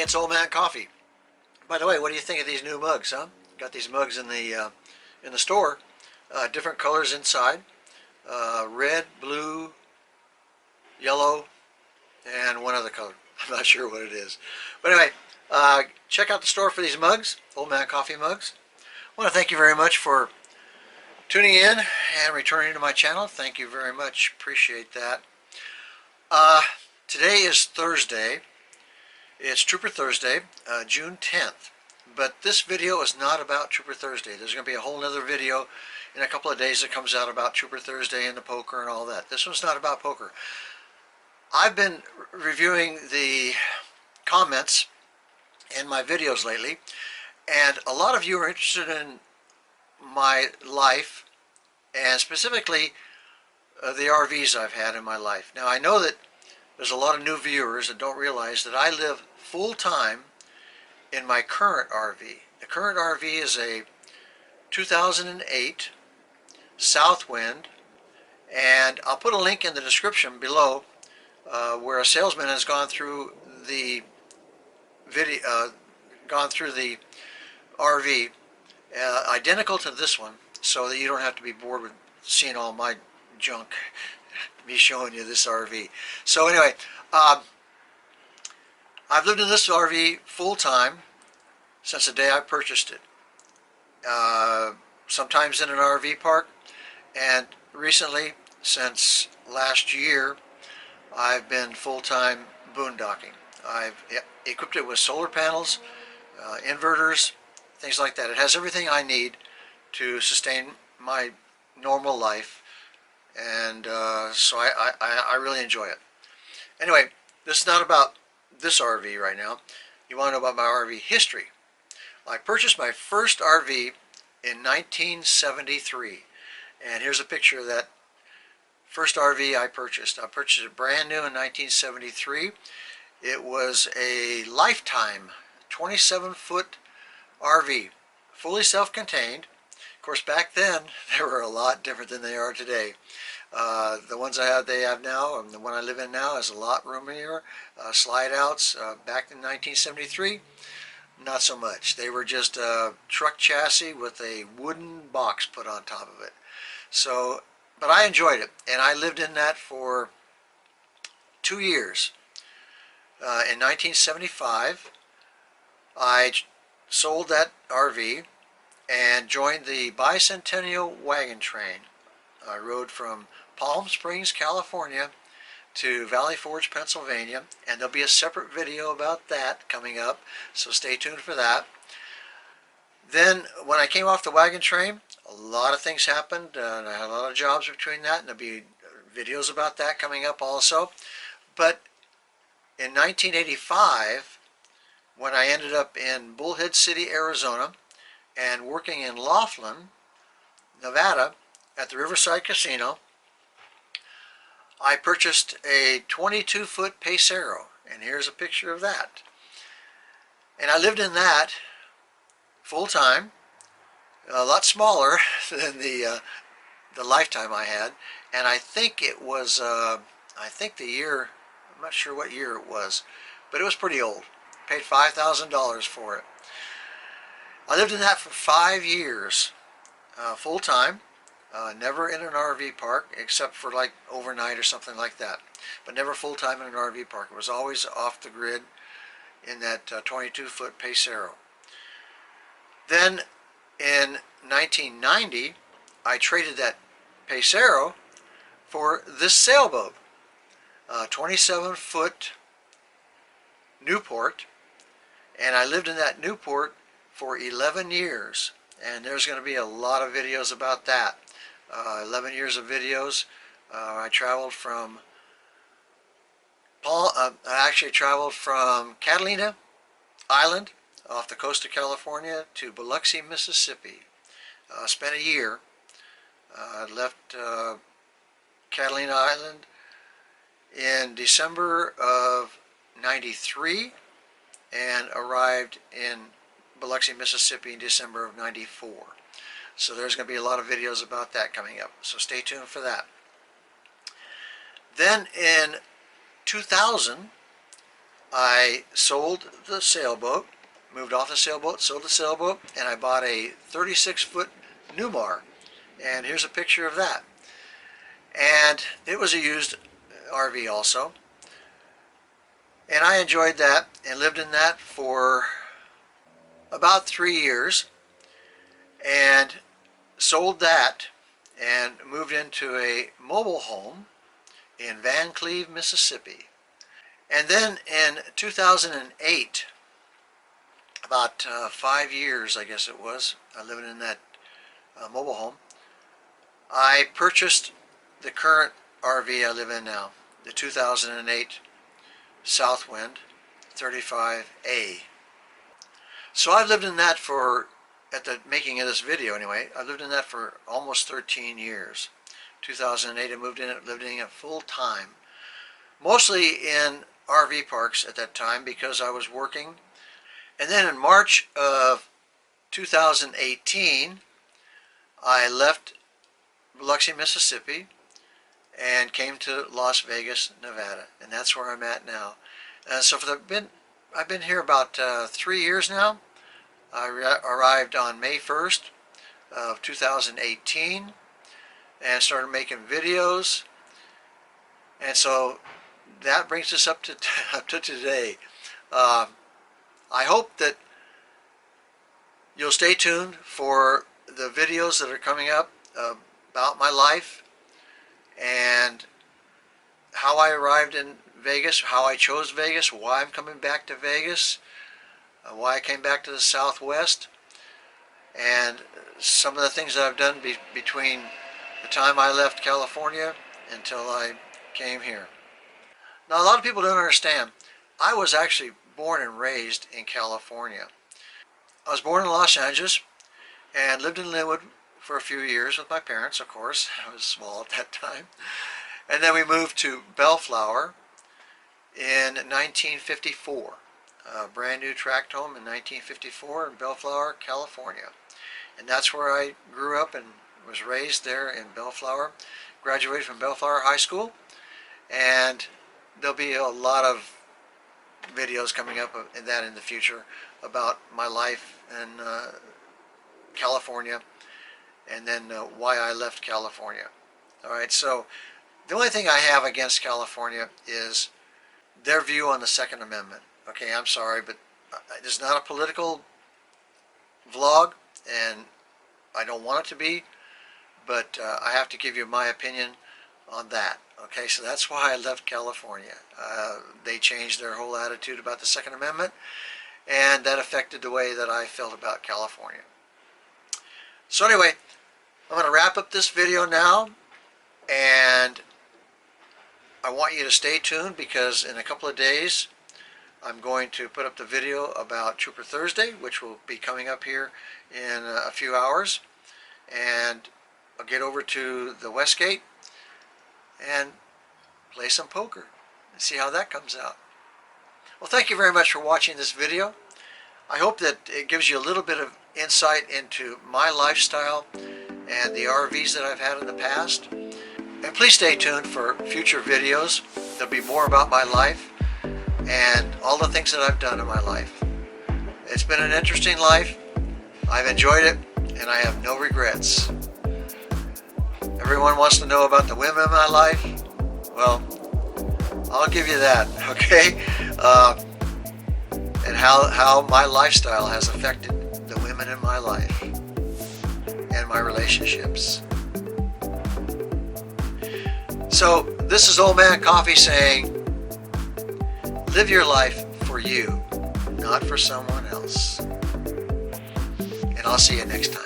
it's Old Man Coffee. By the way, what do you think of these new mugs, huh? Got these mugs in the store, different colors inside, red, blue, yellow, and one other color. I'm not sure what it is. But anyway, check out the store for these mugs, Old Man Coffee mugs. I want to thank you very much for tuning in and returning to my channel. Thank you very much. Appreciate that. Today is Thursday. It's Trooper Thursday, June 10th. But this video is not about Trooper Thursday. There's going to be a whole other video in a couple of days that comes out about Trooper Thursday and the poker and all that. This one's not about poker. I've been reviewing the comments in my videos lately, and a lot of you are interested in my life, and specifically the RVs I've had in my life. Now, I know that there's a lot of new viewers that don't realize that I live full-time in my current RV. The current RV is a 2008 Southwind, and I'll put a link in the description below where a salesman has gone through the video, gone through the RV, identical to this one, so that you don't have to be bored with seeing all my junk, me showing you this RV. So anyway, I've lived in this RV full-time since the day I purchased it. Sometimes in an RV park, and recently, since last year, I've been full-time boondocking. I've equipped it with solar panels, inverters, things like that. It has everything I need to sustain my normal life, and so I really enjoy it. Anyway, this is not about this RV right now. You want to know about my RV history. I purchased my first RV in 1973, and here's a picture of that first RV I purchased. I purchased it brand new in 1973. It was a Lifetime 27-foot RV, fully self-contained. Of course, back then they were a lot different than they are today. The ones they have now, and the one I live in now, is a lot roomier. Slide outs back in 1973, not so much. They were just a truck chassis with a wooden box put on top of it. So, but I enjoyed it, and I lived in that for 2 years. In 1975, I sold that RV and joined the Bicentennial Wagon Train. I rode from Palm Springs, California to Valley Forge, Pennsylvania, and there'll be a separate video about that coming up, so stay tuned for that. Then when I came off the wagon train, a lot of things happened, and I had a lot of jobs between that, and there'll be videos about that coming up also. But in 1985, when I ended up in Bullhead City, Arizona, and working in Laughlin, Nevada, at the Riverside Casino, I purchased a 22-foot Pacero, and here's a picture of that. And I lived in that full-time, a lot smaller than the Lifetime I had, and I think it was, I think the year, I'm not sure what year it was, but it was pretty old. Paid $5,000 for it. I lived in that for 5 years, full-time. Never in an RV park, except for like overnight or something like that. But never full-time in an RV park. It was always off the grid in that 22-foot Pacero. Then in 1990, I traded that Pacero for this sailboat. 27-foot Newport. And I lived in that Newport for 11 years. And there's going to be a lot of videos about that. 11 years of videos. I traveled from I actually traveled from Catalina Island off the coast of California to Biloxi, Mississippi. Spent a year. Left Catalina Island in December of '93 and arrived in Biloxi, Mississippi in December of '94. So there's going to be a lot of videos about that coming up. So stay tuned for that. Then in 2000, I sold the sailboat, moved off the sailboat, sold the sailboat, and I bought a 36-foot Newmar. And here's a picture of that. And it was a used RV also. And I enjoyed that and lived in that for about 3 years, and sold that and moved into a mobile home in Van Cleve, Mississippi. And then in 2008, about 5 years I guess it was, living in that mobile home, I purchased the current RV I live in now, the 2008 Southwind 35A. So I've lived in that for, at the making of this video anyway, I lived in that for almost 13 years. 2008 I moved in it, lived in it full time. Mostly in RV parks at that time because I was working. And then in March of 2018, I left Biloxi, Mississippi, and came to Las Vegas, Nevada, and that's where I'm at now. So I've been here about 3 years now. I arrived on May 1st of 2018 and started making videos, and so that brings us up to today. I hope that you'll stay tuned for the videos that are coming up about my life and how I arrived in Vegas, how I chose Vegas, why I'm coming back to Vegas, why I came back to the Southwest, and some of the things that I've done between the time I left California until I came here. Now, a lot of people don't understand, I was actually born and raised in California. I was born in Los Angeles and lived in Linwood for a few years with my parents, of course. I was small at that time. And then we moved to Bellflower in 1954. A brand new tract home in 1954 in Bellflower, California. And that's where I grew up and was raised there in Bellflower. Graduated from Bellflower High School. And there'll be a lot of videos coming up in the future about my life in California, and then why I left California. Alright, so the only thing I have against California is their view on the Second Amendment. Okay, I'm sorry, but it's not a political vlog, and I don't want it to be, but I have to give you my opinion on that. Okay, so that's why I left California. They changed their whole attitude about the Second Amendment, and that affected the way that I felt about California. So anyway, I'm going to wrap up this video now, and I want you to stay tuned because in a couple of days I'm going to put up the video about Trooper Thursday, which will be coming up here in a few hours, and I'll get over to the Westgate and play some poker and see how that comes out. Well, thank you very much for watching this video. I hope that it gives you a little bit of insight into my lifestyle and the RVs that I've had in the past. And please stay tuned for future videos. There'll be more about my life and all the things that I've done in my life. It's been an interesting life. I've enjoyed it, and I have no regrets. Everyone wants to know about the women in my life. Well, I'll give you that, okay? And how my lifestyle has affected the women in my life and my relationships. So this is Old Man Coffee saying, live your life for you, not for someone else. And I'll see you next time.